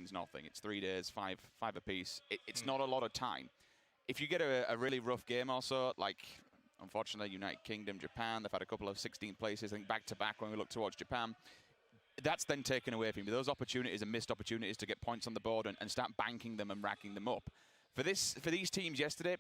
means nothing. It's 3 days, five apiece. It's not a lot of time. If you get a really rough game also, like unfortunately United Kingdom, Japan, they've had a couple of 16 places, I think back-to-back when we look towards Japan, that's then taken away from you. Those opportunities are missed opportunities to get points on the board and start banking them and racking them up. For these teams yesterday,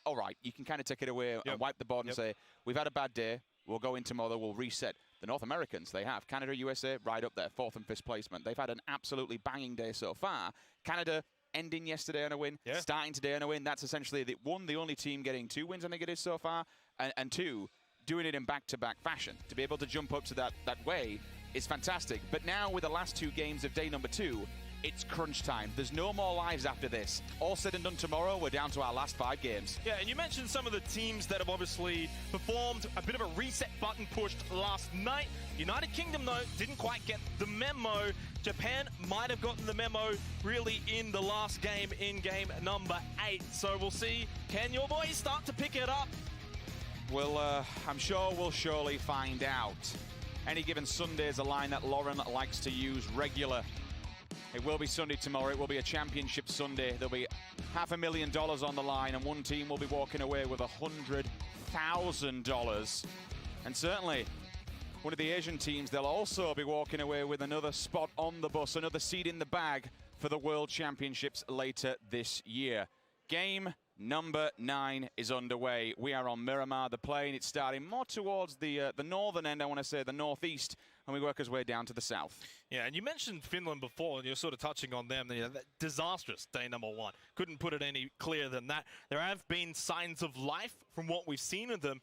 all right, you can kind of take it away and wipe the board and say, we've had a bad day, we'll go in tomorrow, we'll reset. The North Americans, they have. Canada, USA, right up there, 4th and 5th placement. They've had an absolutely banging day so far. Canada ending yesterday on a win, starting today on a win. That's essentially, the only team getting 2 wins, I think it is so far, and 2, doing it in back-to-back fashion. To be able to jump up to that way is fantastic. But now with the last 2 games of day number 2, it's crunch time. There's no more lives after this. All said and done tomorrow, we're down to our last 5 games. Yeah, and you mentioned some of the teams that have obviously performed. A bit of a reset button pushed last night. United Kingdom, though, didn't quite get the memo. Japan might have gotten the memo really in the last game, in game number 8. So we'll see, can your boys start to pick it up? Well, I'm sure we'll surely find out. Any given Sunday is a line that Lauren likes to use regular. It will be Sunday tomorrow. It will be a championship Sunday. There'll be $500,000 on the line, and one team will be walking away with $100,000. And certainly, one of the Asian teams, they'll also be walking away with another spot on the bus, another seat in the bag for the World Championships later this year. Game number 9 is underway. We are on Miramar, the plane. It's starting more towards the northern end, I want to say, the northeast, and we work our way down to the south. Yeah, and you mentioned Finland before, and you're sort of touching on them. That disastrous day number 1. Couldn't put it any clearer than that. There have been signs of life from what we've seen of them.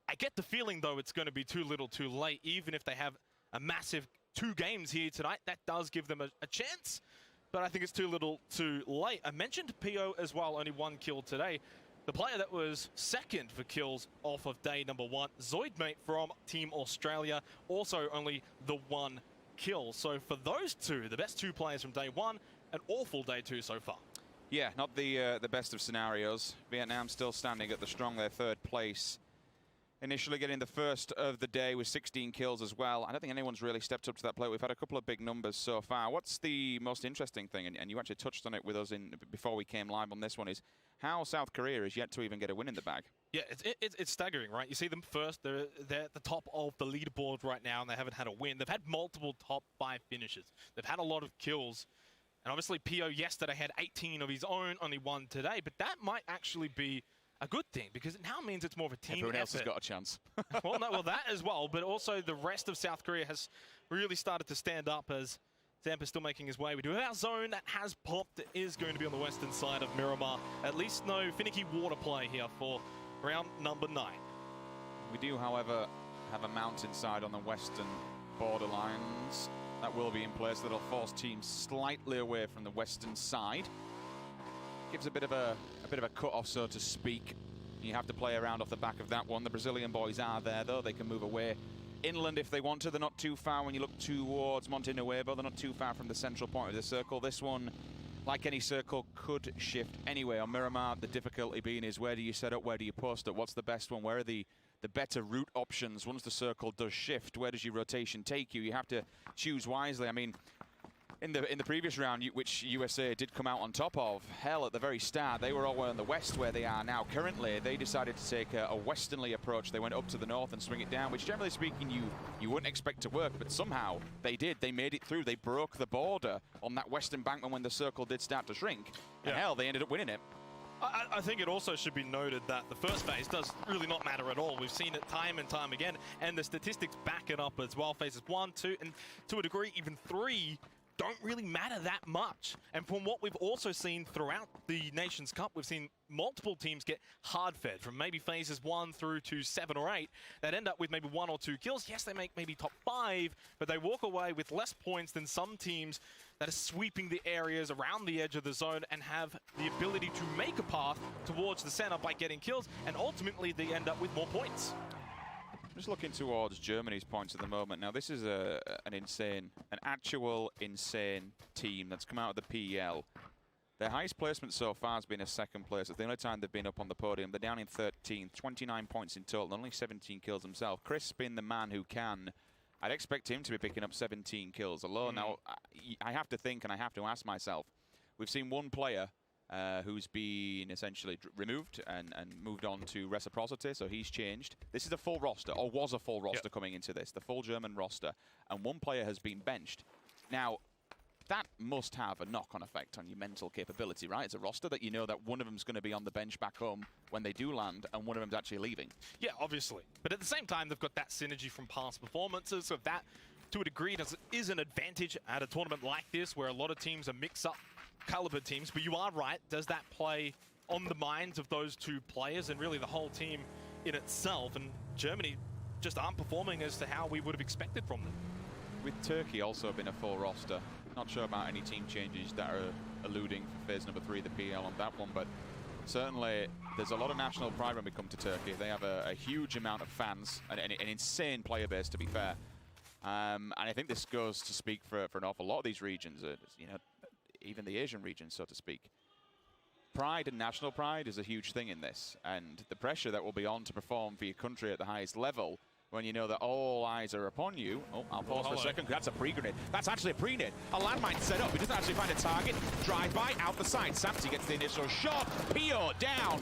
I get the feeling, though, it's going to be too little too late. Even if they have a massive 2 games here tonight, that does give them a chance. But I think it's too little too late. I mentioned PO as well, only 1 kill today. The player that was second for kills off of day number 1, Zoidmate from Team Australia, also only the 1 kill. So for those 2, the best 2 players from day 1, an awful day 2 so far. Yeah, not the best of scenarios. Vietnam still standing at the strong, their 3rd place. Initially getting the first of the day with 16 kills as well. I don't think anyone's really stepped up to that plate. We've had a couple of big numbers so far. What's the most interesting thing, and you actually touched on it with us before we came live on this one, is how South Korea is yet to even get a win in the bag. Yeah, it's staggering, right? You see them first. They're at the top of the leaderboard right now, and they haven't had a win. They've had multiple top 5 finishes. They've had a lot of kills. And obviously, PO yesterday had 18 of his own, only 1 today. But that might actually be a good thing, because it now means it's more of a team Everyone else effort. has got a chance. well, that as well, but also the rest of South Korea has really started to stand up as Zampa's still making his way. We do have our zone that has popped. It is going to be on the western side of Miramar. At least no finicky water play here for round number 9. We do, however, have a mountainside on the western borderlines. That will be in place. That'll force teams slightly away from the western side. Gives a bit of a cut-off, so to speak. You have to play around off the back of that one. The Brazilian boys are there, though. They can move away inland if they want to. They're not too far when you look towards Monte Nuevo. They're not too far from the central point of the circle. This one, like any circle, could shift anyway. On Miramar, the difficulty being is where do you set up, where do you post up, what's the best one, where are the better route options once the circle does shift? Where does your rotation take you? You have to choose wisely. I mean, in the previous round, which USA did come out on top of, hell, at the very start, they were all on the west where they are now. Currently, they decided to take a westernly approach. They went up to the north and swing it down, which generally speaking, you wouldn't expect to work, but somehow they did. They made it through. They broke the border on that western bankman when the circle did start to shrink. And hell, they ended up winning it. I think it also should be noted that the first phase does really not matter at all. We've seen it time and time again, and the statistics back it up as well. Phases 1, 2, and to a degree, even 3 don't really matter that much. And from what we've also seen throughout the Nations Cup, we've seen multiple teams get hard-fed from maybe phases 1 through to 7 or 8 that end up with maybe 1 or 2 kills. Yes, they make maybe top 5, but they walk away with less points than some teams that are sweeping the areas around the edge of the zone and have the ability to make a path towards the center by getting kills, and ultimately they end up with more points. Just looking towards Germany's points at the moment. Now, this is an actual insane team that's come out of the PEL. Their highest placement so far has been a 2nd place. It's the only time they've been up on the podium. They're down in 13th, 29 points in total, only 17 kills themselves. Chris being the man who can I'd expect him to be picking up 17 kills alone. Now, I have to think and I have to ask myself, we've seen one player who's been essentially removed and moved on to reciprocity, so he's changed. This is a full roster, or was a full roster coming into this, the full German roster, and one player has been benched. Now, that must have a knock-on effect on your mental capability, right? It's a roster that you know that one of them's going to be on the bench back home when they do land, and one of them's actually leaving. Yeah, obviously. But at the same time, they've got that synergy from past performances, so that, to a degree, is an advantage at a tournament like this, where a lot of teams are mix-up caliber teams. But you are right, does that play on the minds of those two players and really the whole team in itself? And Germany just aren't performing as to how we would have expected from them. With Turkey also been a full roster, not sure about any team changes that are alluding for phase number 3 of the PL on that one, but certainly there's a lot of national pride when we come to Turkey. They have a huge amount of fans and an insane player base, to be fair. And I think this goes to speak for an awful lot of these regions, you know, even the Asian region, so to speak. Pride and national pride is a huge thing in this, and the pressure that will be on to perform for your country at the highest level when you know that all eyes are upon you. Oh, I'll pause for a second. That's a pre-grenade. That's actually a pre-nade. A landmine set up. He doesn't actually find a target. Drive-by, out the side. Samsey gets the initial shot. Pio down.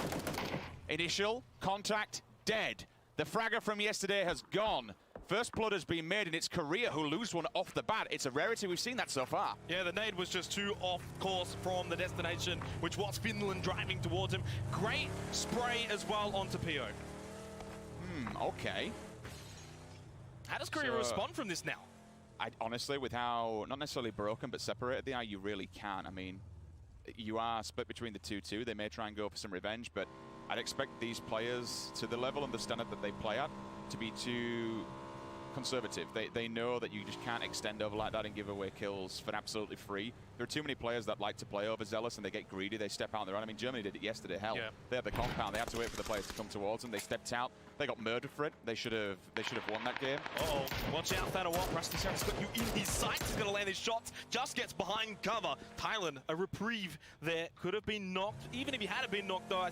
Initial contact, dead. The fragger from yesterday has gone. First blood has been made, and it's Korea who lose one off the bat. It's a rarity. We've seen that so far. Yeah, the nade was just too off course from the destination, which was Finland driving towards him. Great spray as well onto Pio. Okay. How does Korea respond from this now? Honestly, with how, not necessarily broken, but separated they are, you really can. I mean, you are split between the 2-2. They may try and go for some revenge, but I'd expect these players, to the level and the standard that they play at, to be too conservative. They know that you just can't extend over like that and give away kills for absolutely free. There are too many players that like to play overzealous and they get greedy. They step out on their own. I mean, Germany did it yesterday. Hell, they had the compound. They had to wait for the players to come towards them. They stepped out. They got murdered for it. They should have won that game. Uh-oh. Watch out, Thanawat. Rusty Sarah's got you in his sights. He's going to land his shots. Just gets behind cover. Thailand, a reprieve there. Could have been knocked. Even if he had been knocked, though,